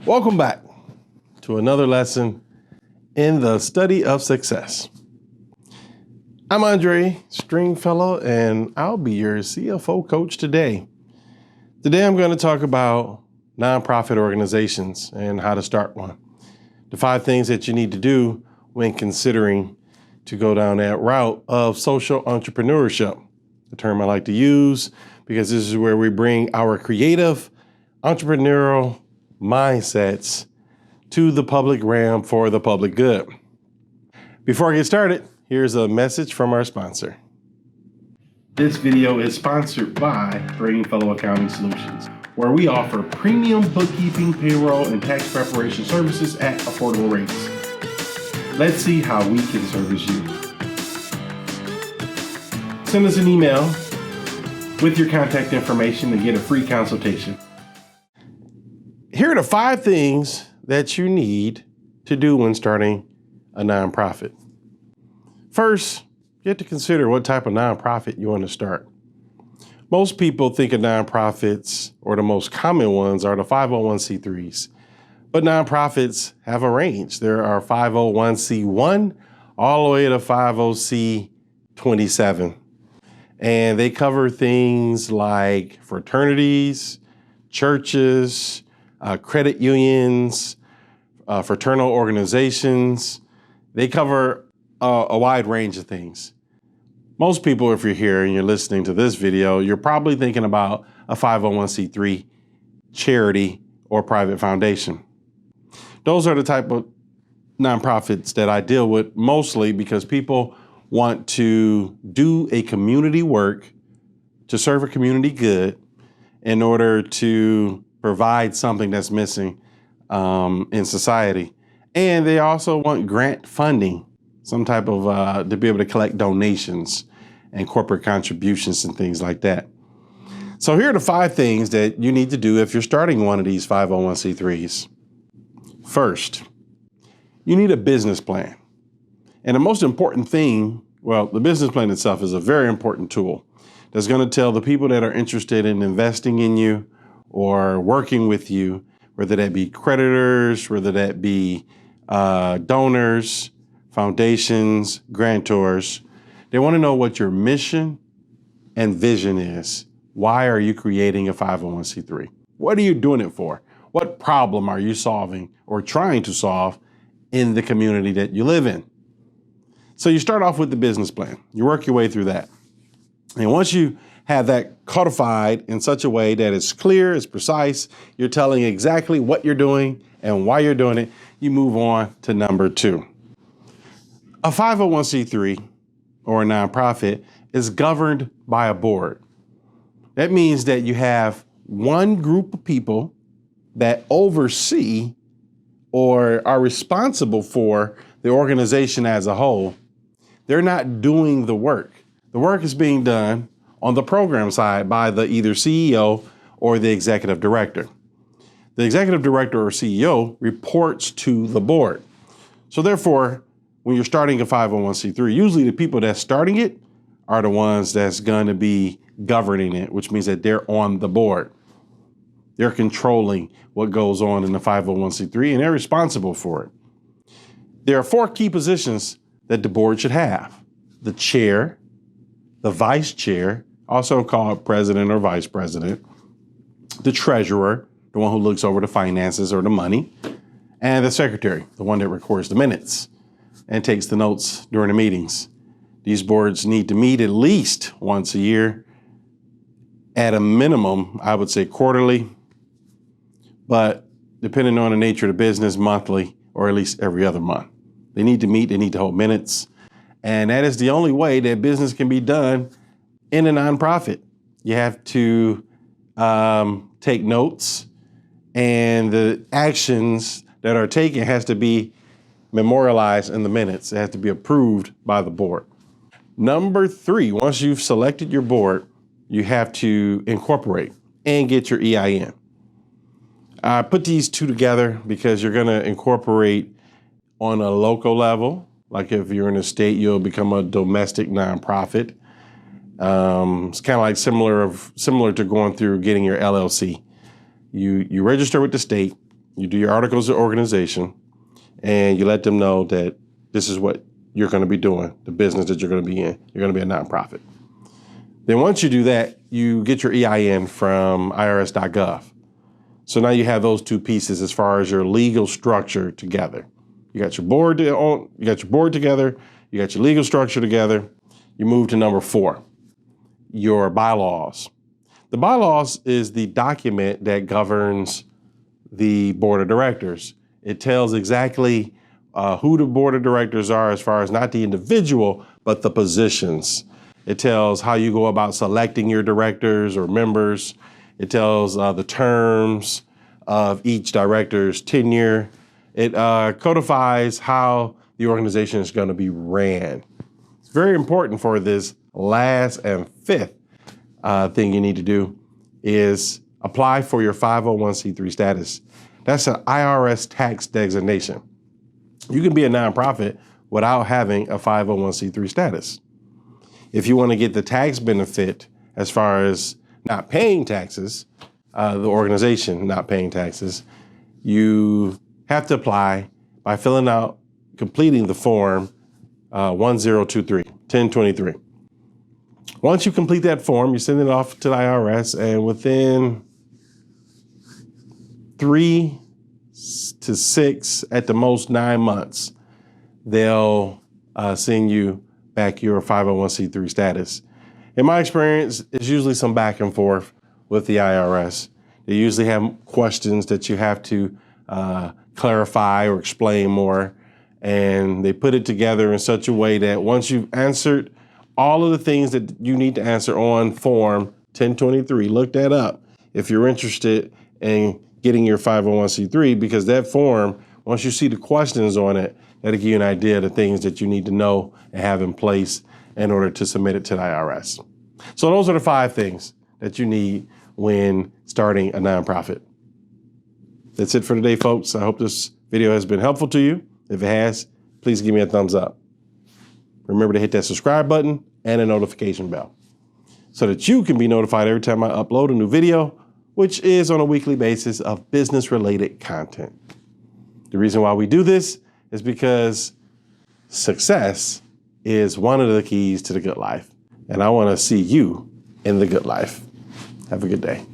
Welcome back to another lesson in the study of success. I'm Andre Stringfellow, and I'll be your CFO coach today. Today, I'm going to talk about nonprofit organizations and how to start one. The 5 things that you need to do when considering to go down that route of social entrepreneurship, the term I like to use because this is where we bring our creative entrepreneurial mindsets to the public realm for the public good. Before I get started, here's a message from our sponsor. This video is sponsored by Stringfellow Accounting Solutions, where we offer premium bookkeeping, payroll, and tax preparation services at affordable rates. Let's see how we can service you. Send us an email with your contact information to get a free consultation. Here are the 5 things that you need to do when starting a nonprofit. First, you have to consider what type of nonprofit you want to start. Most people think of nonprofits, or the most common ones are the 501c3s. But nonprofits have a range. There are 501c1 all the way to 50c27. And they cover things like fraternities, churches, credit unions, fraternal organizations. They cover a wide range of things. Most people, if you're here and you're listening to this video, you're probably thinking about a 501c3 charity or private foundation. Those are the type of nonprofits that I deal with mostly because people want to do a community work to serve a community good in order to provide something that's missing in society. And they also want grant funding, some type of, to be able to collect donations and corporate contributions and things like that. So here are the 5 things that you need to do if you're starting one of these 501c3s. First, you need a business plan. And the most important thing, well, the business plan itself is a very important tool that's going to tell the people that are interested in investing in you or working with you, whether that be creditors, whether that be donors, foundations, grantors. They want to know what your mission and vision is. Why are you creating a 501c3? What are you doing it for? What problem are you solving or trying to solve in the community that you live in? So you start off with the business plan. You work your way through that. And once you have that codified in such a way that it's clear, it's precise, you're telling exactly what you're doing and why you're doing it, you move on to number 2. A 501c3 or a nonprofit is governed by a board. That means that you have one group of people that oversee or are responsible for the organization as a whole. They're not doing the work. The work is being done on the program side by the either CEO or the executive director. The executive director or CEO reports to the board. So therefore, when you're starting a 501c3, usually the people that's starting it are the ones that's going to be governing it, which means that they're on the board. They're controlling what goes on in the 501c3 and they're responsible for it. There are 4 key positions that the board should have: the chair, the vice chair, also called president or vice president, the treasurer, the one who looks over the finances or the money, and the secretary, the one that records the minutes and takes the notes during the meetings. These boards need to meet at least once a year, at a minimum, I would say quarterly, but depending on the nature of the business, monthly, or at least every other month. They need to meet, they need to hold minutes. And that is the only way that business can be done in a nonprofit. You have to take notes, and the actions that are taken has to be memorialized in the minutes. It has to be approved by the board. Number 3, once you've selected your board, you have to incorporate and get your EIN. I put these 2 together because you're going to incorporate on a local level. Like if you're in a state, you'll become a domestic nonprofit. It's kind of like similar to going through getting your LLC. You register with the state, You do your articles of organization, and you let them know that this is what you're going to be doing, the business that you're going to be in. You're going to be a nonprofit. Then once you do that, you get your EIN from irs.gov. So now you have those two pieces as far as your legal structure together. You got your board together, you got your legal structure together. You move to number 4, your bylaws. The bylaws is the document that governs the board of directors. It tells exactly who the board of directors are as far as not the individual, but the positions. It tells how you go about selecting your directors or members. It tells the terms of each director's tenure. It codifies how the organization is going to be ran. It's very important for this last and 5th thing you need to do is apply for your 501c3 status. That's an IRS tax designation. You can be a nonprofit without having a 501c3 status. If you want to get the tax benefit as far as not paying taxes, the organization not paying taxes, you have to apply by completing the form 1023. Once you complete that form, you send it off to the IRS, and within 3 to 6, at the most 9 months, they'll send you back your 501c3 status. In my experience, it's usually some back and forth with the IRS. They usually have questions that you have to clarify or explain more, and they put it together in such a way that once you've answered all of the things that you need to answer on form 1023, look that up if you're interested in getting your 501c3, because that form, once you see the questions on it, that'll give you an idea of the things that you need to know and have in place in order to submit it to the IRS. So those are the 5 things that you need when starting a nonprofit. That's it for today, folks. I hope this video has been helpful to you. If it has, please give me a thumbs up. Remember to hit that subscribe button and a notification bell so that you can be notified every time I upload a new video, which is on a weekly basis of business-related content. The reason why we do this is because success is one of the keys to the good life, and I want to see you in the good life. Have a good day.